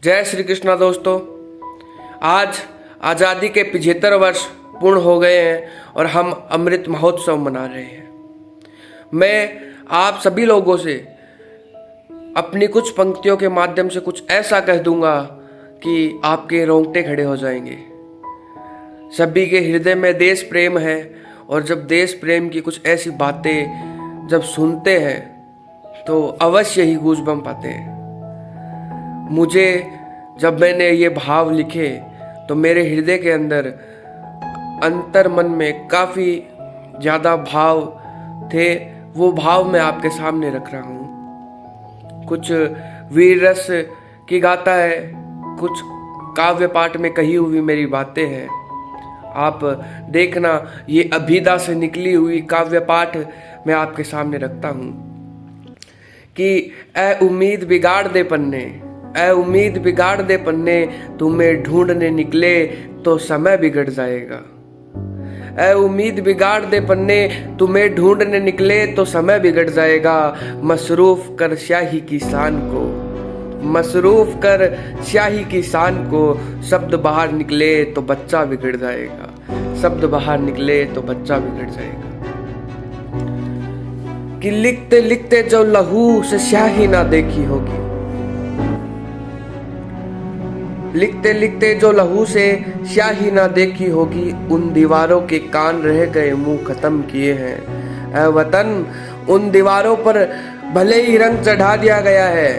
जय श्री कृष्णा दोस्तों। आज आज़ादी के 75 वर्ष पूर्ण हो गए हैं और हम अमृत महोत्सव मना रहे हैं। मैं आप सभी लोगों से अपनी कुछ पंक्तियों के माध्यम से कुछ ऐसा कह दूंगा कि आपके रोंगटे खड़े हो जाएंगे। सभी के हृदय में देश प्रेम है और जब देश प्रेम की कुछ ऐसी बातें जब सुनते हैं तो अवश्य ही गूज़बम्प आते हैं। मुझे जब मैंने ये भाव लिखे तो मेरे हृदय के अंदर अंतर मन में काफ़ी ज़्यादा भाव थे। वो भाव मैं आपके सामने रख रहा हूँ। कुछ वीर रस की गाथा है, कुछ काव्य पाठ में कही हुई मेरी बातें हैं। आप देखना, ये अभिधा से निकली हुई काव्य पाठ मैं आपके सामने रखता हूँ कि ए उम्मीद बिगाड़ दे पन्ने, ए उम्मीद बिगाड़ दे पन्ने, तुम्हें ढूंढने निकले तो समय बिगड़ जाएगा। ए उम्मीद बिगाड़ दे पन्ने, तुम्हें ढूंढने निकले तो समय बिगड़ जाएगा। मसरूफ कर स्याही की शान को, मसरूफ कर स्याही की शान को, शब्द बाहर निकले तो बच्चा बिगड़ जाएगा, शब्द बाहर निकले तो बच्चा बिगड़ जाएगा। कि लिखते लिखते जो लहू से स्याही ना देखी होगी, लिखते लिखते जो लहू से स्याही ना देखी होगी, उन दीवारों के कान रह गए मुंह खत्म किए हैं। ऐ वतन, उन दीवारों पर भले ही रंग चढ़ा दिया गया है,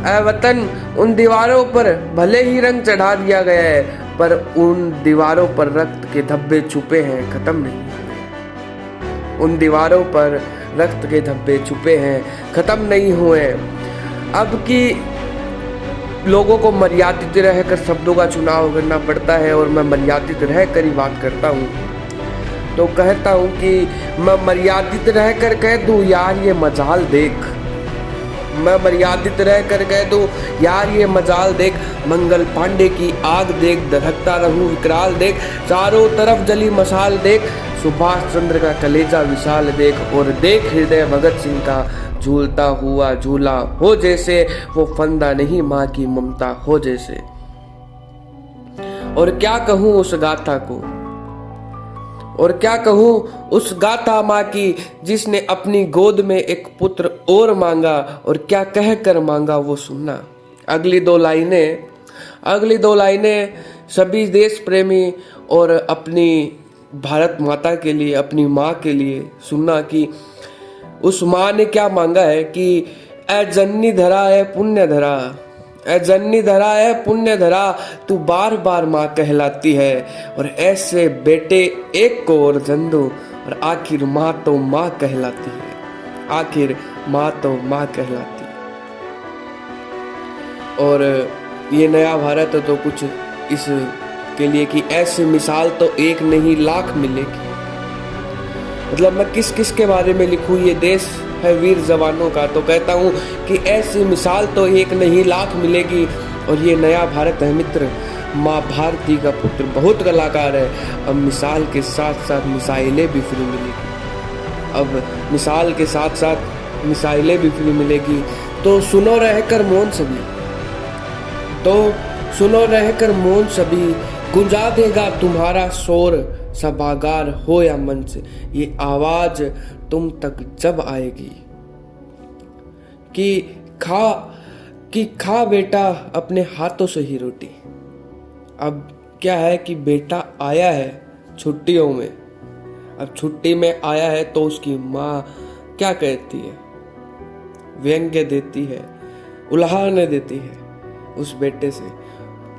ऐ वतन, उन दीवारों पर भले ही रंग चढ़ा दिया गया है, पर उन दीवारों पर रक्त के धब्बे छुपे हैं, खत्म नहीं हुए। उन दीवारों पर रक्त के धब्बे छुपे हैं, खत्म नहीं हुए। अब की लोगों को मर्यादित रहकर शब्दों का चुनाव करना पड़ता है और मैं मर्यादित रहकर ही बात करता हूँ। तो कहता हूँ कि मैं मर्यादित रहकर कह दूँ यार ये मजाल देख, मैं मर्यादित रहकर कह दूँ यार ये मजाल देख। मंगल पांडे की आग देख, दहकता रहूं विकराल देख, चारों तरफ जली मशाल देख, सुभाष चंद्र का कलेजा विशाल देख, और देख हृदय भगत सिंह का झूलता हुआ झूला हो जैसे, वो फंदा नहीं माँ की ममता हो जैसे। और क्या कहूँ उस गाथा को, और क्या कहूँ उस गाथा माँ की जिसने अपनी गोद में एक पुत्र और मांगा, और क्या कह कर मांगा वो सुनना। अगली दो लाइनें सभी देश प्रेमी और अपनी भारत माता के लिए, अपनी माँ के लिए सुनना कि उस माँ ने क्या मांगा है कि ए जननी धरा है पुण्य धरा, ए जननी धरा है पुण्य धरा, तू बार बार माँ कहलाती है, और ऐसे बेटे एक को और जन दो, और आखिर माँ तो माँ कहलाती है, आखिर माँ तो माँ कहलाती है। और ये नया भारत है तो कुछ इस के लिए कि ऐसी मिसाल तो एक नहीं लाख मिलेगी। मतलब मैं किस किस के बारे में लिखूं, ये देश है वीर जवानों का, तो कहता हूँ कि ऐसी मिसाल तो एक नहीं लाख मिलेगी। और ये नया भारत है मित्र, माँ भारती का पुत्र बहुत कलाकार है। अब मिसाल के साथ साथ मिसाइलें भी फ्री मिलेगी, अब मिसाल के साथ साथ मिसाइलें भी फ्री मिलेगी। तो सुनो रहकर मौन सभी, तो सुनो रहकर मौन सभी, गुंजा देगा तुम्हारा शोर, सभागार हो या मंच, ये आवाज तुम तक जब आएगी। कि खा बेटा अपने हाथों से ही रोटी। अब क्या है कि बेटा आया है छुट्टियों में, अब छुट्टी में आया है तो उसकी माँ क्या कहती है, व्यंग्य देती है, उल्हाने देती है उस बेटे से।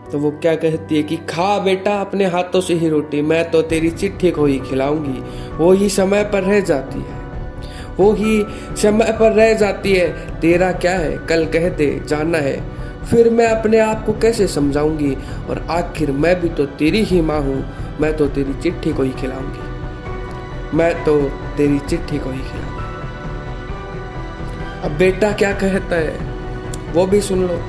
तो वो क्या कहती है कि खा बेटा अपने हाथों से ही रोटी, मैं तो तेरी चिट्ठी को ही खिलाऊंगी, वो ही समय पर रह जाती है, वो ही समय पर रह जाती है। तेरा क्या है कल कह दे जाना है, फिर मैं अपने आप को कैसे समझाऊंगी, और आखिर मैं भी तो तेरी ही माँ हूँ, मैं तो तेरी चिट्ठी को ही खिलाऊंगी, मैं तो तेरी चिट्ठी को ही खिलाऊंगी। अब बेटा क्या कहता है वो भी सुन लो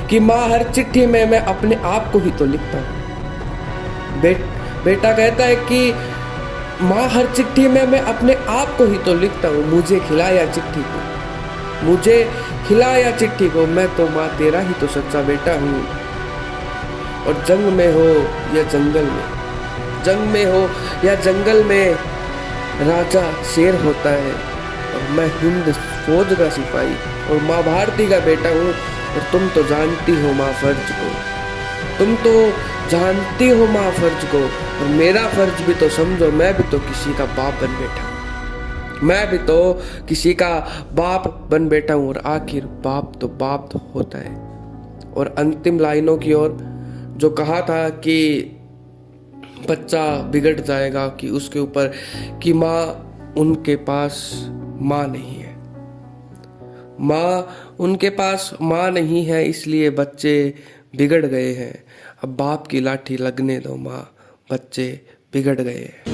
कि माँ हर चिट्ठी में मैं अपने आप को ही तो लिखता हूँ। बेटा कहता है कि माँ हर चिट्ठी में मैं अपने आप को ही तो लिखता हूँ, मुझे खिलाया चिट्ठी को, मुझे खिलाया चिट्ठी को, मैं तो माँ तेरा ही तो सच्चा बेटा हूँ। और जंग में हो या जंगल में, जंग में हो या जंगल में, राजा शेर होता है और मैं हिंद फौज का सिपाही। और माँ भारती का बेटा हूँ और तुम तो जानती हो माँ फर्ज को, तुम तो जानती हो माँ फर्ज को। और मेरा फर्ज भी तो समझो, मैं भी तो किसी का बाप बन बैठा हूँ, मैं भी तो किसी का बाप बन बैठा हूँ। और आखिर बाप तो होता है। और अंतिम लाइनों की ओर, जो कहा था कि बच्चा बिगड़ जाएगा कि उसके ऊपर, कि माँ उनके पास माँ नहीं है, माँ उनके पास माँ नहीं है, इसलिए बच्चे बिगड़ गए हैं। अब बाप की लाठी लगने दो माँ, बच्चे बिगड़ गए हैं।